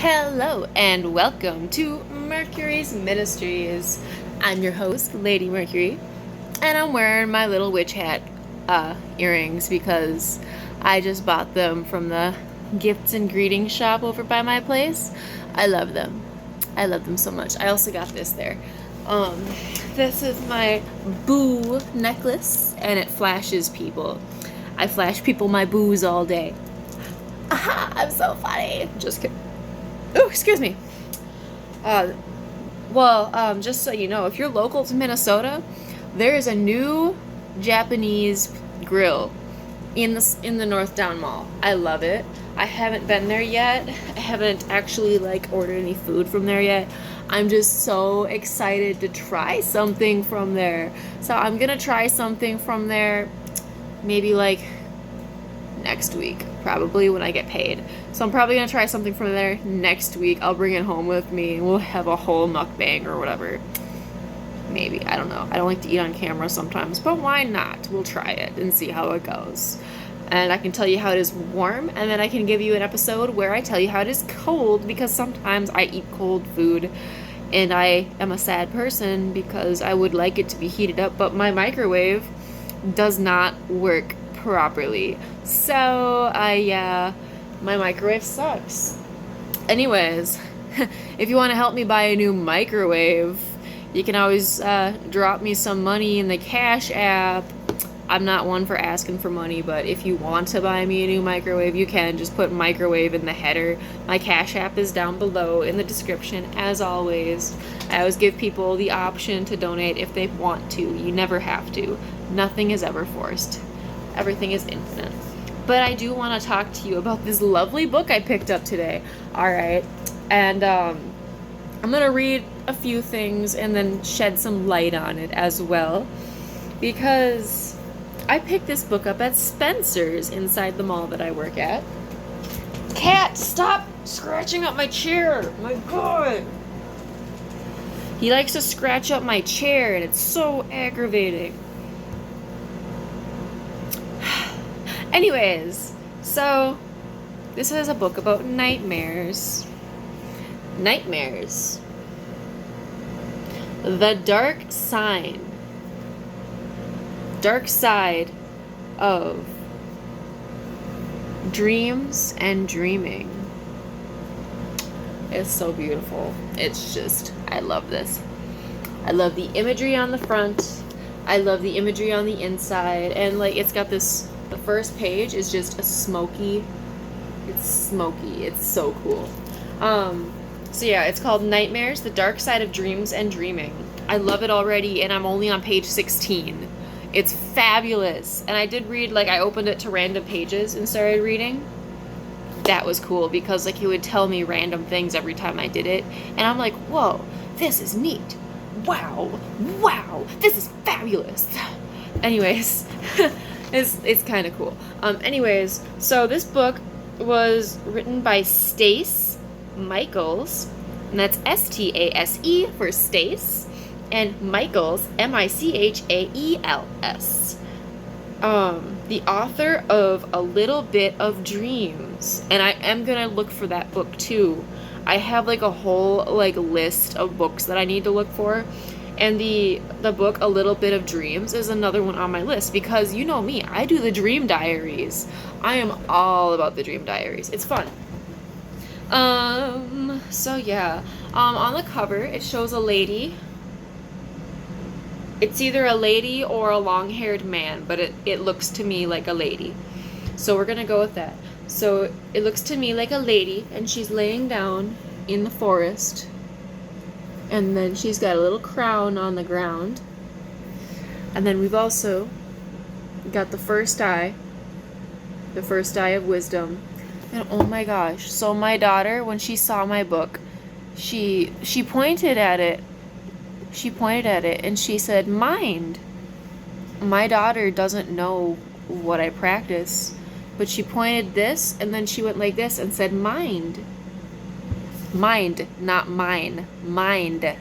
Hello and welcome to Mercury's Ministries. I'm your host, Lady Mercury, and I'm wearing my little witch hat earrings because I just bought them from the gifts and greetings shop over by my place. I love them. I love them so much. I also got this there. This is my boo necklace, and it flashes people. I flash people my boos all day. Aha! I'm so funny. Just kidding. Oh, excuse me. Just so you know, if you're local to Minnesota, there is a new Japanese grill in the North Down Mall. I love it. I haven't been there yet. I haven't actually ordered any food from there yet. I'm just so excited to try something from there. So I'm gonna try something from there maybe next week, probably when I get paid. So I'm probably gonna try something from there next week. I'll bring it home with me and we'll have a whole mukbang or whatever. Maybe, I don't know. I don't like to eat on camera sometimes, but why not? We'll try it and see how it goes. And I can tell you how it is warm, and then I can give you an episode where I tell you how it is cold, because sometimes I eat cold food and I am a sad person because I would like it to be heated up, but my microwave does not work properly. So my microwave sucks. Anyways, if you want to help me buy a new microwave, you can always drop me some money in the Cash App. I'm not one for asking for money, but if you want to buy me a new microwave, you can. Just put microwave in the header. My Cash App is down below in the description, as always. I always give people the option to donate if they want to. You never have to. Nothing is ever forced. Everything is infinite. But I do want to talk to you about this lovely book I picked up today. Alright, and I'm going to read a few things and then shed some light on it as well, because I picked this book up at Spencer's inside the mall that I work at. Cat, stop scratching up my chair! My God! He likes to scratch up my chair and it's so aggravating. Anyways, so this is a book about nightmares. Nightmares. The dark side of dreams and dreaming. It's so beautiful. It's just, I love this. I love the imagery on the front. I love the imagery on the inside. And it's got this, the first page is just a smoky, it's smoky. It's so cool. So yeah, it's called Nightmares, The Dark Side of Dreams and Dreaming. I love it already, and I'm only on page 16. It's fabulous. And I did read, I opened it to random pages and started reading. That was cool, because it would tell me random things every time I did it. And I'm like, whoa, this is neat. Wow, this is fabulous. Anyways, it's kind of cool. Anyways, so this book was written by Stase Michaels, and that's Stase for Stase, and Michaels, Michaels. The author of A Little Bit of Dreams, and I am gonna look for that book too. I have a whole list of books that I need to look for, and the book A Little Bit of Dreams is another one on my list, because you know me, I do the dream diaries. I am all about the dream diaries. It's fun. So yeah, on the cover it shows a lady. It's either a lady or a long-haired man, but it looks to me like a lady. So we're gonna go with that. So it looks to me like a lady, and she's laying down in the forest. And then she's got a little crown on the ground. And then we've also got the first eye of wisdom. And oh my gosh, so my daughter, when she saw my book, she pointed at it. She pointed at it and she said, "Mind." My daughter doesn't know what I practice, but she pointed this and then she went like this and said, "Mind." Mind, not mine. Mind. It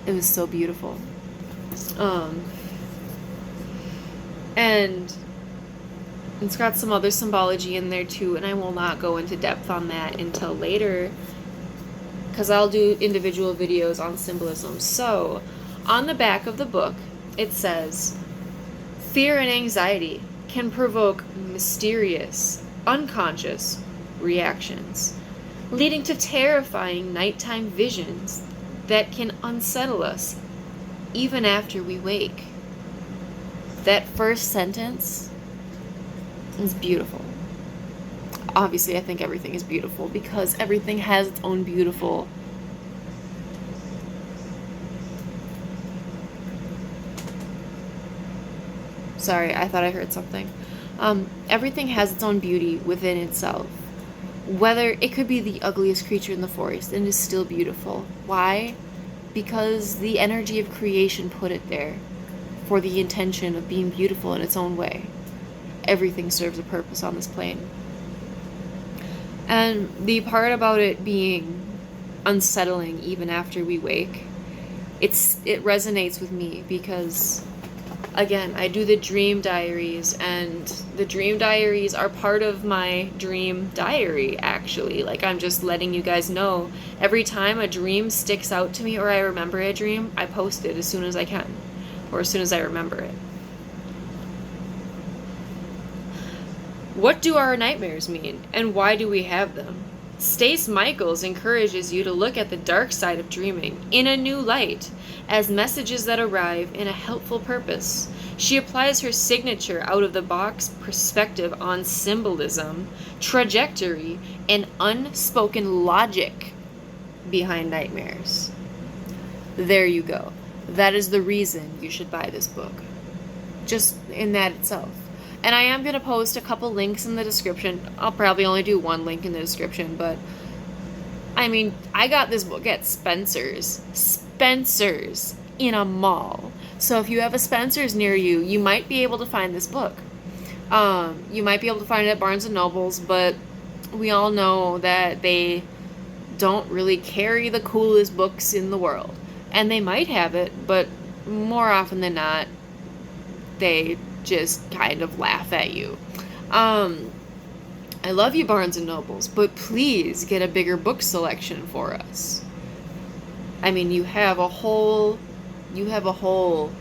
was so beautiful. And It's got some other symbology in there too, and I will not go into depth on that until later, because I'll do individual videos on symbolism. So, on the back of the book, it says, fear and anxiety can provoke mysterious, unconscious reactions, leading to terrifying nighttime visions that can unsettle us even after we wake. That first sentence is beautiful. Obviously, I think everything is beautiful because everything has its own beautiful. Sorry, I thought I heard something. Everything has its own beauty within itself. Whether it could be the ugliest creature in the forest and is still beautiful. Why? Because the energy of creation put it there for the intention of being beautiful in its own way. Everything serves a purpose on this plane. And the part about it being unsettling even after we wake, it resonates with me because, again, I do the dream diaries, and the dream diaries are part of my dream diary, actually. Like, I'm just letting you guys know, every time a dream sticks out to me or I remember a dream, I post it as soon as I can, or as soon as I remember it. What do our nightmares mean, and why do we have them? Stase Michaels encourages you to look at the dark side of dreaming in a new light, as messages that arrive in a helpful purpose. She applies her signature out-of-the-box perspective on symbolism, trajectory, and unspoken logic behind nightmares. There you go. That is the reason you should buy this book. Just in that itself. And I am going to post a couple links in the description. I'll probably only do one link in the description, but I mean, I got this book at Spencer's in a mall. So if you have a Spencer's near you, you might be able to find this book. You might be able to find it at Barnes & Noble's, but we all know that they don't really carry the coolest books in the world. And they might have it, but more often than not, they just kind of laugh at you. I love you, Barnes & Nobles, but please get a bigger book selection for us. I mean, you have a whole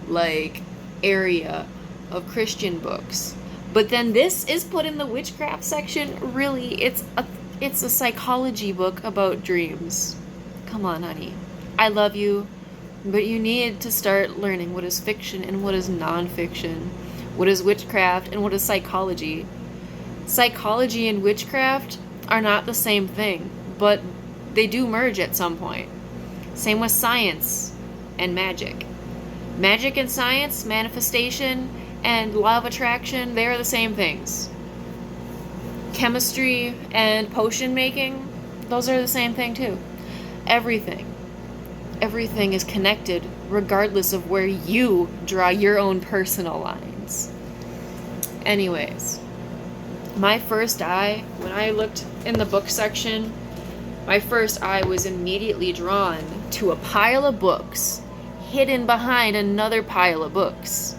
like area of Christian books, but then this is put in the witchcraft section. Really, it's a psychology book about dreams. Come on, honey. I love you, but you need to start learning what is fiction and what is nonfiction. What is witchcraft and what is psychology? Psychology and witchcraft are not the same thing, but they do merge at some point. Same with science and magic. Magic and science, manifestation, and law of attraction, they are the same things. Chemistry and potion making, those are the same thing too. Everything is connected regardless of where you draw your own personal lines. Anyways, my first eye, when I looked in the book section, my first eye was immediately drawn to a pile of books hidden behind another pile of books.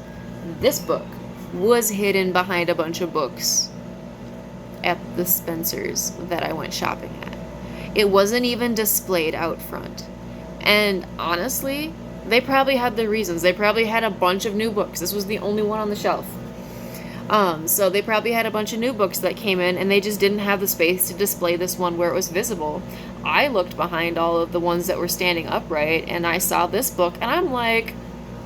This book was hidden behind a bunch of books at the Spencer's that I went shopping at. It wasn't even displayed out front. And honestly, they probably had their reasons. They probably had a bunch of new books. This was the only one on the shelf. So they probably had a bunch of new books that came in, and they just didn't have the space to display this one where it was visible. I looked behind all of the ones that were standing upright, and I saw this book, and I'm like,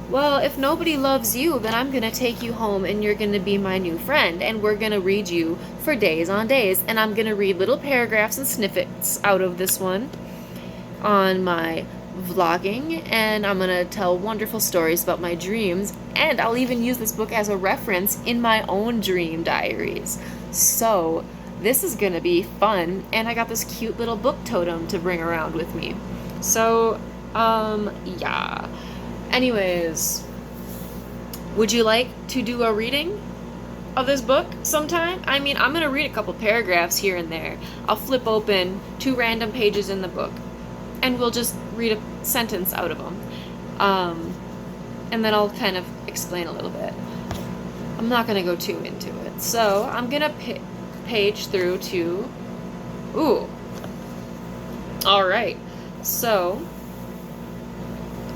well, if nobody loves you, then I'm going to take you home, and you're going to be my new friend, and we're going to read you for days on days, and I'm going to read little paragraphs and snippets out of this one on my vlogging, and I'm gonna tell wonderful stories about my dreams, and I'll even use this book as a reference in my own dream diaries. So this is gonna be fun, and I got this cute little book totem to bring around with me. So yeah, anyways, would you like to do a reading of this book sometime? I mean, I'm gonna read a couple paragraphs here and there. I'll flip open 2 random pages in the book, and we'll just read a sentence out of them. And then I'll kind of explain a little bit. I'm not going to go too into it. So I'm going to page through to, ooh, all right. So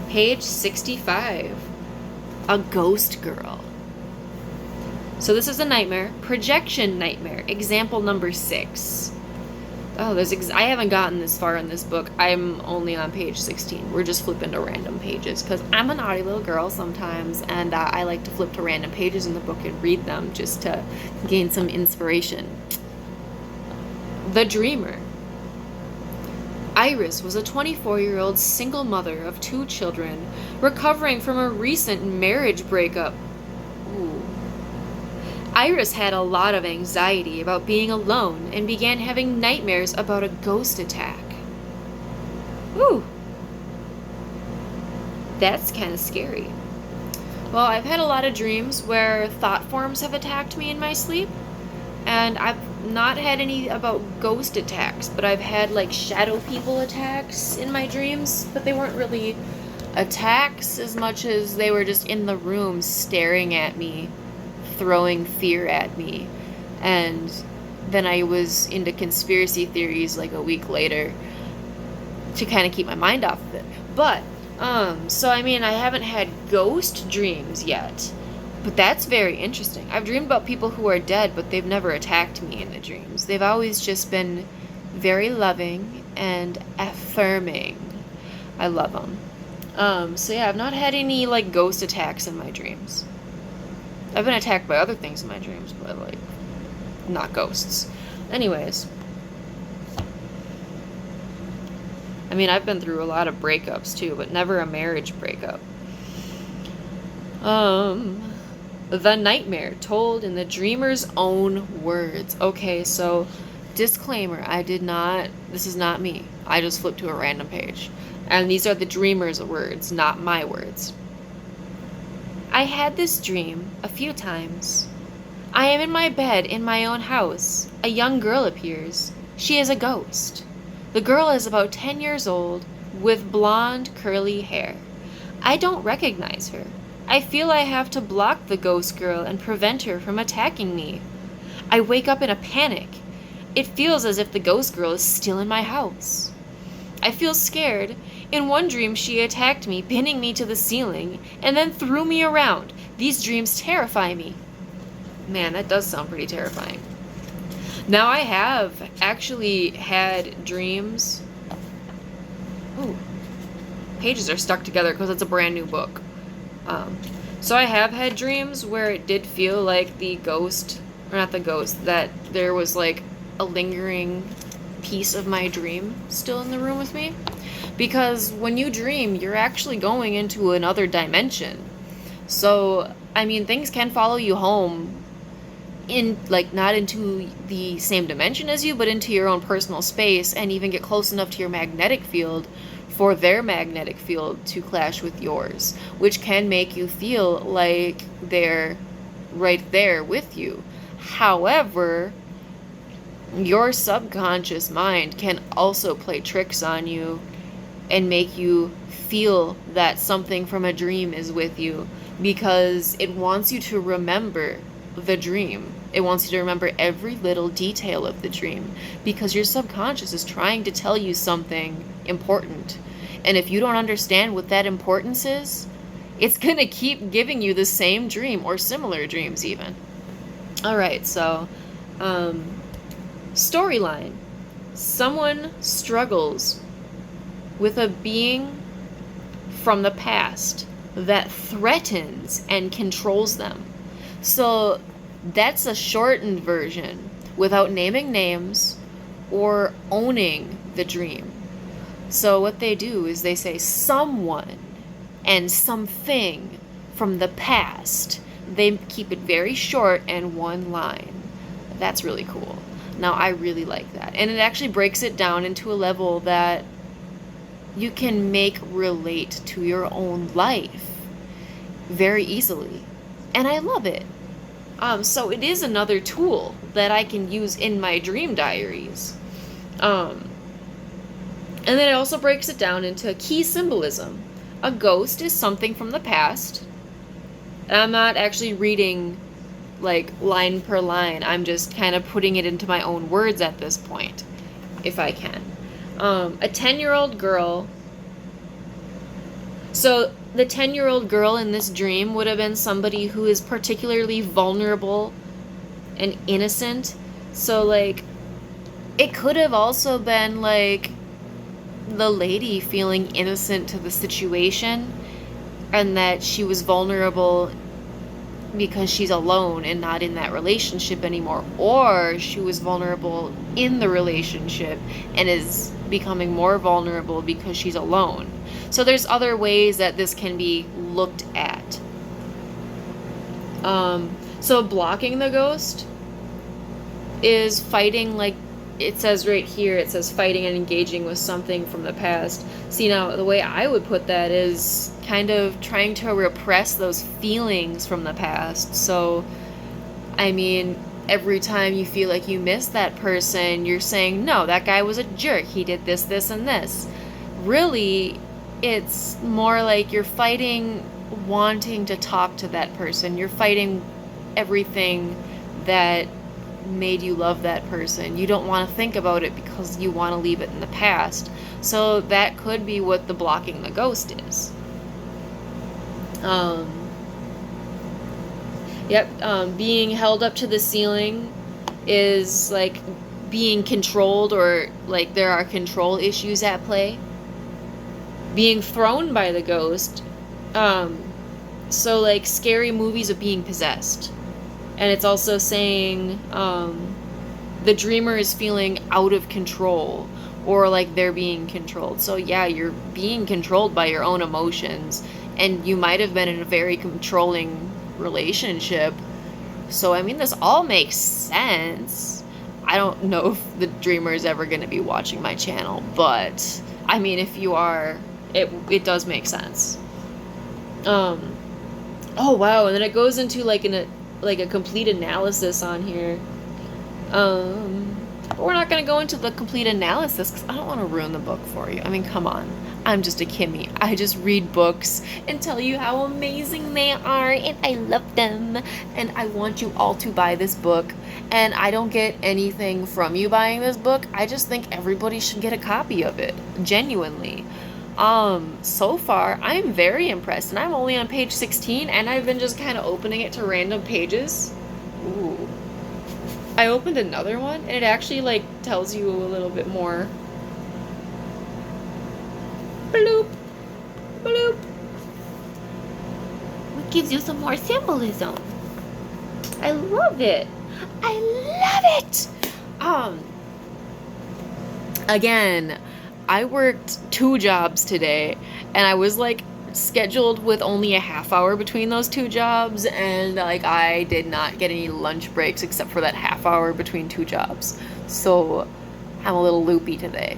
page 65, a ghost girl. So this is a nightmare, projection nightmare, example number 6. Oh, I haven't gotten this far in this book. I'm only on page 16. We're just flipping to random pages because I'm a naughty little girl sometimes, and I like to flip to random pages in the book and read them just to gain some inspiration. The Dreamer. Iris was a 24-year-old single mother of 2 children, recovering from a recent marriage breakup. Ooh. Iris had a lot of anxiety about being alone and began having nightmares about a ghost attack. Ooh. That's kind of scary. Well, I've had a lot of dreams where thought forms have attacked me in my sleep, and I've not had any about ghost attacks, but I've had like shadow people attacks in my dreams, but they weren't really attacks as much as they were just in the room staring at me, throwing fear at me. And then I was into conspiracy theories like a week later to kind of keep my mind off of it. But so I mean, I haven't had ghost dreams yet, but that's very interesting. I've dreamed about people who are dead, but they've never attacked me in the dreams. They've always just been very loving and affirming. I love them. So yeah, I've not had any like ghost attacks in my dreams. I've been attacked by other things in my dreams, but like not ghosts. Anyways, I mean, I've been through a lot of breakups too, but never a marriage breakup. The nightmare told in the dreamer's own words. Okay, so disclaimer, this is not me. I just flipped to a random page. And these are the dreamer's words, not my words. I had this dream a few times. I am in my bed in my own house. A young girl appears. She is a ghost. The girl is about 10 years old with blonde curly hair. I don't recognize her. I feel I have to block the ghost girl and prevent her from attacking me. I wake up in a panic. It feels as if the ghost girl is still in my house. I feel scared. In one dream, she attacked me, pinning me to the ceiling, and then threw me around. These dreams terrify me. Man, that does sound pretty terrifying. Now, I have actually had dreams. Ooh. Pages are stuck together because it's a brand new book. So I have had dreams where it did feel like the ghost, or not the ghost, that there was like a lingering piece of my dream still in the room with me. Because when you dream, you're actually going into another dimension. So, I mean, things can follow you home in, like, not into the same dimension as you, but into your own personal space, and even get close enough to your magnetic field for their magnetic field to clash with yours, which can make you feel like they're right there with you. However, your subconscious mind can also play tricks on you and make you feel that something from a dream is with you, because it wants you to remember the dream. It wants you to remember every little detail of the dream, because your subconscious is trying to tell you something important. And if you don't understand what that importance is, it's going to keep giving you the same dream or similar dreams even. All right, so storyline. Someone struggles with a being from the past that threatens and controls them. So that's a shortened version without naming names or owning the dream. So what they do is they say someone and something from the past. They keep it very short and one line. That's really cool. Now, I really like that. And it actually breaks it down into a level that you can make relate to your own life very easily. And I love it. So it is another tool that I can use in my dream diaries. And then it also breaks it down into key symbolism. A ghost is something from the past. And I'm not actually reading like line per line. I'm just kind of putting it into my own words at this point, if I can. A 10-year-old girl. So the 10-year-old girl in this dream would have been somebody who is particularly vulnerable and innocent. So, like, it could have also been, like, the lady feeling innocent to the situation, and that she was vulnerable because she's alone and not in that relationship anymore. Or she was vulnerable in the relationship and is becoming more vulnerable because she's alone. So there's other ways that this can be looked at. So blocking the ghost is fighting, like it says right here, it says fighting and engaging with something from the past. See, now the way I would put that is kind of trying to repress those feelings from the past. So, I mean, every time you feel like you miss that person, you're saying, no, that guy was a jerk. He did this, this, and this. Really, it's more like you're fighting wanting to talk to that person. You're fighting everything that made you love that person. You don't want to think about it because you want to leave it in the past. So that could be what the blocking the ghost is. Being held up to the ceiling is like being controlled, or like there are control issues at play. Being thrown by the ghost, so like scary movies of being possessed. And it's also saying the dreamer is feeling out of control, or like they're being controlled. So yeah, you're being controlled by your own emotions, and you might have been in a very controlling relationship. So I mean, this all makes sense. I don't know if the dreamer is ever going to be watching my channel, but I mean, if you are, it does make sense. Oh wow, and then it goes into like a complete analysis on here. But we're not going to go into the complete analysis because I don't want to ruin the book for you. I mean, come on. I'm just a Kimmy. I just read books and tell you how amazing they are, and I love them, and I want you all to buy this book. And I don't get anything from you buying this book. I just think everybody should get a copy of it, genuinely. So far, I'm very impressed, and I'm only on page 16, and I've been just kind of opening it to random pages. Ooh. I opened another one, and it actually, like, tells you a little bit more. Bloop. Bloop. It gives you some more symbolism. I love it. I love it. Again, I worked 2 jobs today, and I was like scheduled with only a half hour between those 2 jobs, and like I did not get any lunch breaks except for that half hour between 2 jobs. So I'm a little loopy today.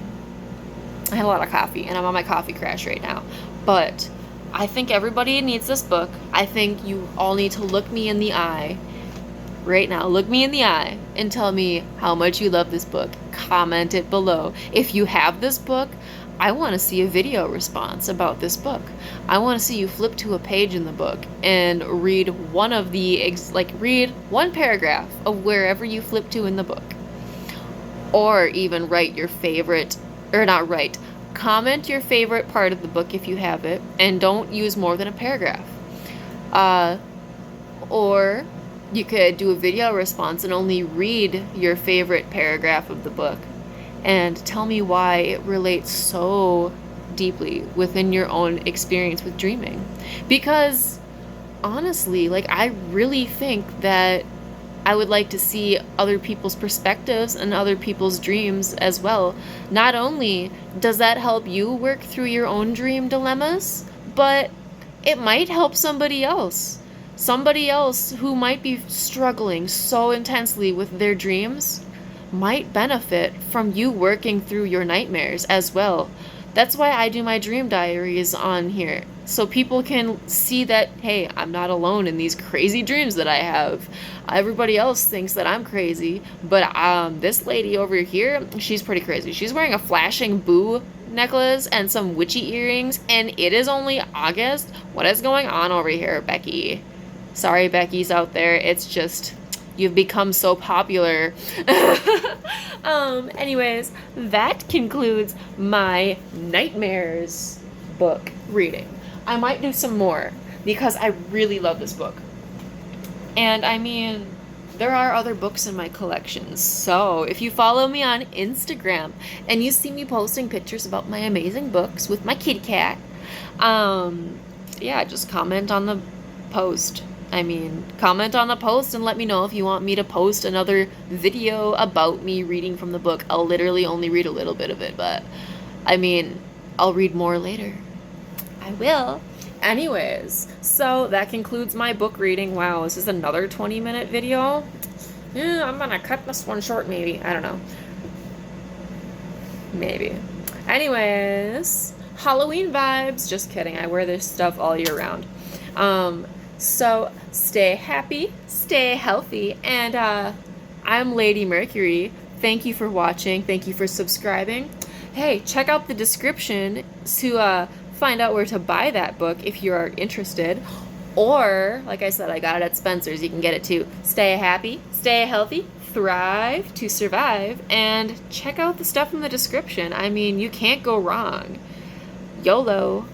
I had a lot of coffee, and I'm on my coffee crash right now. But I think everybody needs this book. I think you all need to look me in the eye right now. Look me in the eye and tell me how much you love this book. Comment it below. If you have this book, I want to see a video response about this book. I want to see you flip to a page in the book and read one of the, read one paragraph of wherever you flip to in the book. Or even write your favorite, or not write, comment your favorite part of the book if you have it, and don't use more than a paragraph. Or you could do a video response and only read your favorite paragraph of the book and tell me why it relates so deeply within your own experience with dreaming. Because honestly, like, I really think that I would like to see other people's perspectives and other people's dreams as well. Not only does that help you work through your own dream dilemmas, but it might help somebody else. Somebody else who might be struggling so intensely with their dreams might benefit from you working through your nightmares as well. That's why I do my dream diaries on here, so people can see that, hey, I'm not alone in these crazy dreams that I have. Everybody else thinks that I'm crazy, but this lady over here, she's pretty crazy. She's wearing a flashing boo necklace and some witchy earrings, and it is only August. What is going on over here, Becky? Sorry, Becky's out there. It's just You've become so popular. Anyways, that concludes my Nightmares book reading. I might do some more because I really love this book. And I mean, there are other books in my collection. So if you follow me on Instagram and you see me posting pictures about my amazing books with my kitty cat, yeah, just comment on the post. Comment on the post and let me know if you want me to post another video about me reading from the book. I'll literally only read a little bit of it, but I'll read more later. I will. Anyways, so that concludes my book reading. Wow, this is another 20-minute video. Yeah, I'm gonna cut this one short, maybe. I don't know. Maybe. Anyways, Halloween vibes. Just kidding. I wear this stuff all year round. So stay happy, stay healthy, and I'm Lady Mercury. Thank you for watching. Thank you for subscribing. Hey, check out the description to find out where to buy that book if you are interested. Or, like I said, I got it at Spencer's. You can get it too. Stay happy, stay healthy, thrive to survive, and check out the stuff in the description. You can't go wrong. YOLO.